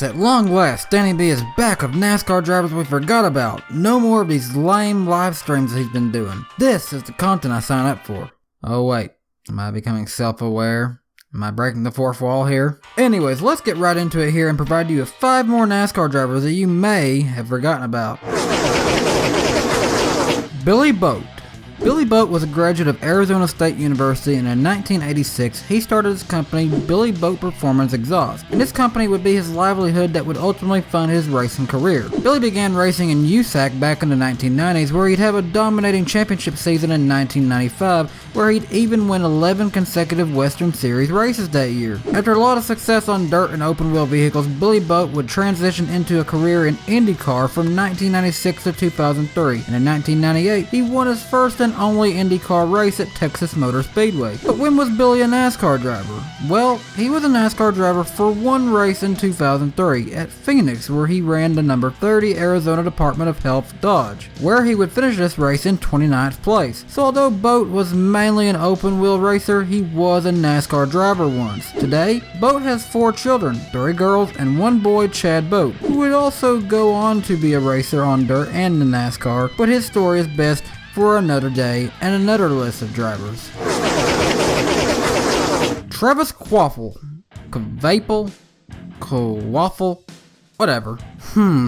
at long last, Danny B is back with NASCAR drivers we forgot about. No more of these lame live streams he's been doing. This is the content I signed up for. Oh wait, am I becoming self-aware? Am I breaking the fourth wall here? Anyways, let's get right into it here and provide you with 5 more NASCAR drivers that you may have forgotten about. Billy Boat. Billy Boat was a graduate of Arizona State University, and in 1986 he started his company Billy Boat Performance Exhaust, and this company would be his livelihood that would ultimately fund his racing career. Billy began racing in USAC back in the 1990s, where he'd have a dominating championship season in 1995, where he'd even win 11 consecutive Western Series races that year. After a lot of success on dirt and open wheel vehicles, Billy Boat would transition into a career in IndyCar from 1996 to 2003, and in 1998 he won his first and only IndyCar race at Texas Motor Speedway. But when was Billy a NASCAR driver? Well, he was a NASCAR driver for one race in 2003 at Phoenix, where he ran the number 30 Arizona Department of Health Dodge, where he would finish this race in 29th place. So although Boat was mainly an open wheel racer, he was a NASCAR driver once. Today, Boat has 4 children, 3 girls and 1 boy, Chad Boat, who would also go on to be a racer on dirt and in NASCAR, but his story is best for another day and another list of drivers. Travis Quaffle. Quaffle? Whatever.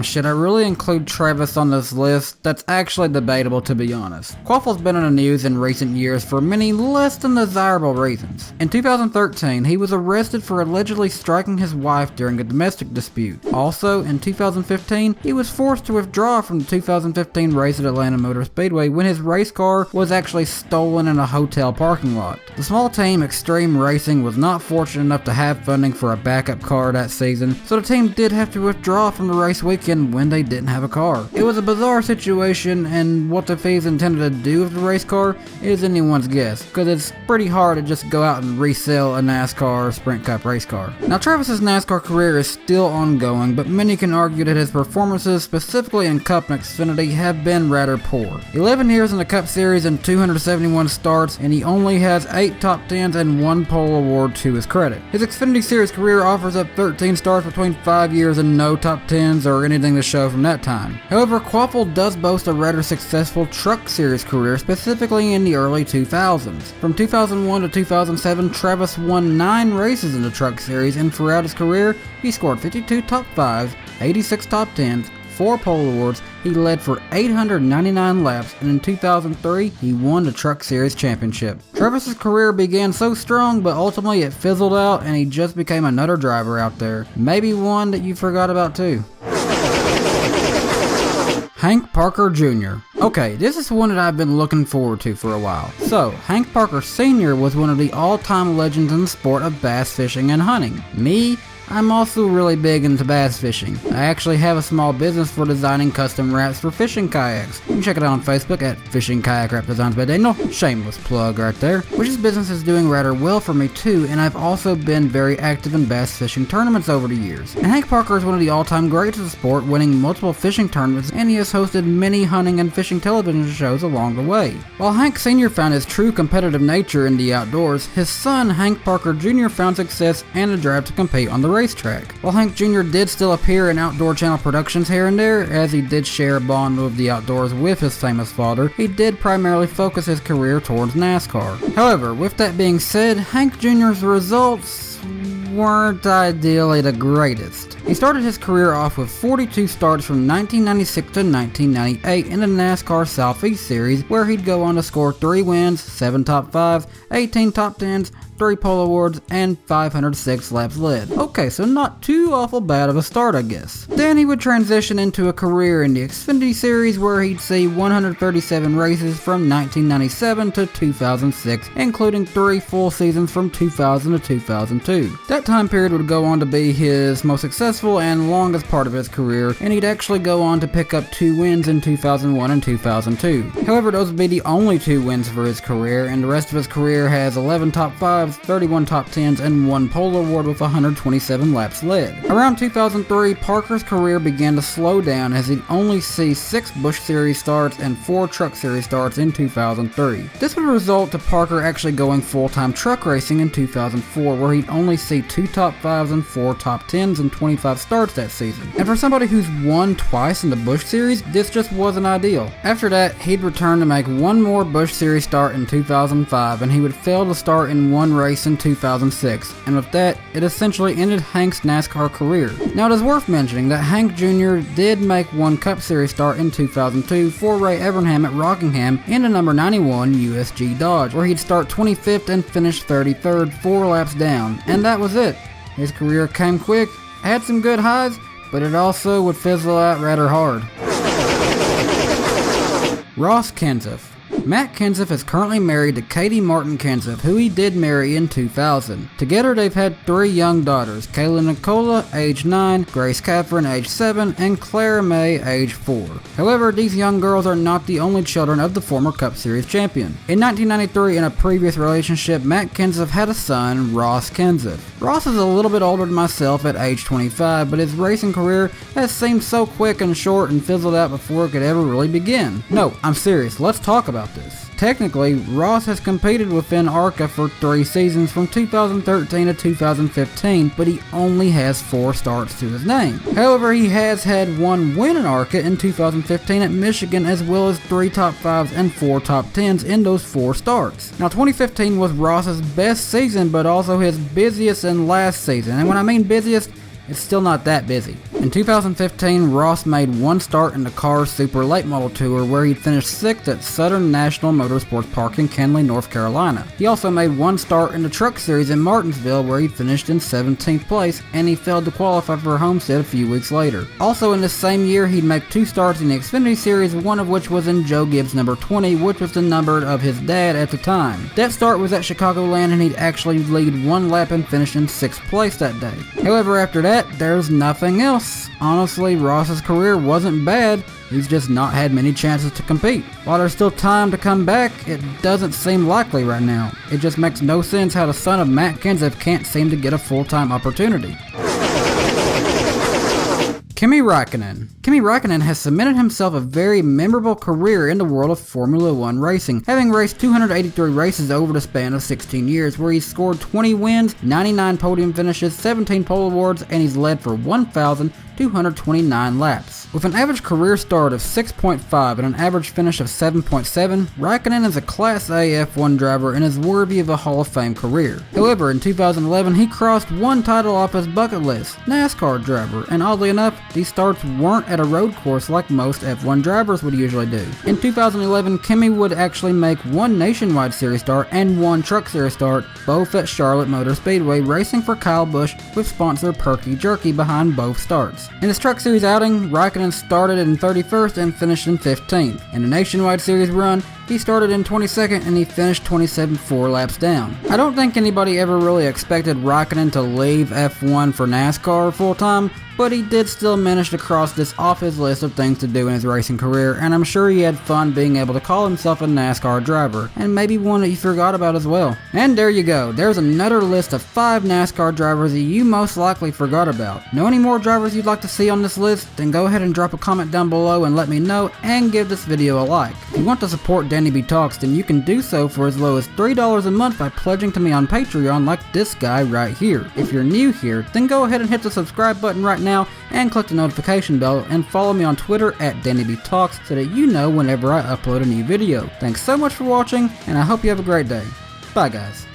Should I really include Travis on this list? That's actually debatable, to be honest. Quaffle's been in the news in recent years for many less than desirable reasons. In 2013, he was arrested for allegedly striking his wife during a domestic dispute. Also, in 2015, he was forced to withdraw from the 2015 race at Atlanta Motor Speedway when his race car was actually stolen in a hotel parking lot. The small team Extreme Racing was not fortunate enough to have funding for a backup car that season, so the team did have to withdraw from the race weekend when they didn't have a car. It was a bizarre situation, and what the Fees intended to do with the race car is anyone's guess, because it's pretty hard to just go out and resell a NASCAR Sprint Cup race car. Now, Travis's NASCAR career is still ongoing, but many can argue that his performances, specifically in Cup and Xfinity, have been rather poor. 11 years in the Cup Series and 271 starts, and he only has 8 top 10s and 1 pole award to his credit. His Xfinity Series career offers up 13 starts between 5 years and no top 10s or anything to show from that time. However, Quaffle does boast a rather successful Truck Series career, specifically in the early 2000s. From 2001 to 2007, Travis won 9 races in the Truck Series, and throughout his career, he scored 52 top 5s, 86 top 10s, 4 pole awards, he led for 899 laps, and in 2003, he won the Truck Series Championship. Travis's career began so strong, but ultimately it fizzled out, and he just became another driver out there. Maybe one that you forgot about too. Hank Parker Jr. Okay, this is one that I've been looking forward to for a while. So, Hank Parker Sr. was one of the all-time legends in the sport of bass fishing and hunting. I'm also really big into bass fishing. I actually have a small business for designing custom wraps for fishing kayaks. You can check it out on Facebook at Fishing Kayak Wrap Designs by Daniel. Shameless plug right there. Which this business is doing rather well for me too, and I've also been very active in bass fishing tournaments over the years. And Hank Parker is one of the all-time greats of the sport, winning multiple fishing tournaments, and he has hosted many hunting and fishing television shows along the way. While Hank Sr. found his true competitive nature in the outdoors, his son Hank Parker Jr. found success and a drive to compete on the racetrack. While Hank Jr. did still appear in Outdoor Channel productions here and there, as he did share a bond with the outdoors with his famous father, he did primarily focus his career towards NASCAR. However, with that being said, Hank Jr.'s results weren't ideally the greatest. He started his career off with 42 starts from 1996 to 1998 in the NASCAR Southeast Series, where he'd go on to score 3 wins, 7 top 5s, 18 top 10s, 3 pole awards, and 506 laps led. Okay, so not too awful bad of a start, I guess. Then he would transition into a career in the Xfinity Series, where he'd see 137 races from 1997 to 2006, including 3 full seasons from 2000 to 2002. That time period would go on to be his most successful and longest part of his career, and he'd actually go on to pick up 2 wins in 2001 and 2002. However, those would be the only 2 wins for his career, and the rest of his career has 11 top 5s, 5s, 31 top 10s, and 1 pole award with 127 laps led. Around 2003, Parker's career began to slow down as he'd only see 6 Busch Series starts and 4 Truck Series starts in 2003. This would result to Parker actually going full-time truck racing in 2004, where he'd only see 2 top 5s and 4 top 10s and 25 starts that season. And for somebody who's won twice in the Busch Series, this just wasn't ideal. After that, he'd return to make one more Busch Series start in 2005, and he would fail to start in one race in 2006, and with that, it essentially ended Hank's NASCAR career. Now it is worth mentioning that Hank Jr. did make one Cup Series start in 2002 for Ray Evernham at Rockingham in the number 91 USG Dodge, where he'd start 25th and finish 33rd, 4 laps down, and that was it. His career came quick, had some good highs, but it also would fizzle out rather hard. Ross Kenseth. Matt Kenseth is currently married to Katie Martin Kenseth, who he did marry in 2000. Together they've had 3 young daughters, Kayla Nicola, age 9, Grace Catherine, age 7, and Clara May, age 4. However, these young girls are not the only children of the former Cup Series champion. In 1993, in a previous relationship, Matt Kenseth had a son, Ross Kenseth. Ross is a little bit older than myself at age 25, but his racing career has seemed so quick and short and fizzled out before it could ever really begin. No, I'm serious, let's talk about this. Technically, Ross has competed within ARCA for 3 seasons from 2013 to 2015, but he only has 4 starts to his name. However, he has had 1 win in ARCA in 2015 at Michigan, as well as 3 top 5s and 4 top 10s in those 4 starts. Now 2015 was Ross's best season, but also his busiest and last season, and when I mean busiest, it's still not that busy. In 2015, Ross made 1 start in the Cars Super Late Model Tour, where he finished 6th at Southern National Motorsports Park in Kenly, North Carolina. He also made 1 start in the Truck Series in Martinsville, where he finished in 17th place, and he failed to qualify for Homestead a few weeks later. Also in the same year, he'd make 2 starts in the Xfinity Series, one of which was in Joe Gibbs' number 20, which was the number of his dad at the time. That start was at Chicagoland, and he'd actually lead 1 lap and finish in 6th place that day. However, after that, there's nothing else. Honestly, Ross's career wasn't bad, he's just not had many chances to compete. While there's still time to come back, it doesn't seem likely right now. It just makes no sense how the son of Matt Kenseth can't seem to get a full-time opportunity. Kimi Rikknen. Kimi Rikknen has cemented himself a very memorable career in the world of Formula 1 racing, having raced 283 races over the span of 16 years, where he's scored 20 wins, 99 podium finishes, 17 pole awards, and he's led for 1,229 laps. With an average career start of 6.5 and an average finish of 7.7, Rikknen is a Class A F1 driver and is worthy of a Hall of Fame career. However, in 2011, he crossed 1 title off his bucket list, NASCAR Driver, and oddly enough, these starts weren't at a road course like most F1 drivers would usually do. In 2011, Kimi would actually make 1 Nationwide Series start and 1 Truck Series start, both at Charlotte Motor Speedway, racing for Kyle Busch with sponsor Perky Jerky behind both starts. In his Truck Series outing, Rikknen started in 31st and finished in 15th. In the Nationwide Series run, he started in 22nd and he finished 27th 4 laps down. I don't think anybody ever really expected Rikknen to leave F1 for NASCAR full-time, but he did still manage to cross this off his list of things to do in his racing career, and I'm sure he had fun being able to call himself a NASCAR driver, and maybe one that you forgot about as well. And there you go, there's another list of 5 NASCAR drivers that you most likely forgot about. Know any more drivers you'd like to see on this list? Then go ahead and drop a comment down below and let me know, and give this video a like. If you want to support DannyBTalks, then you can do so for as low as $3 a month by pledging to me on Patreon like this guy right here. If you're new here, then go ahead and hit the subscribe button right now and click the notification bell, and follow me on Twitter at DannyBTalks so that you know whenever I upload a new video. Thanks so much for watching, and I hope you have a great day. Bye guys.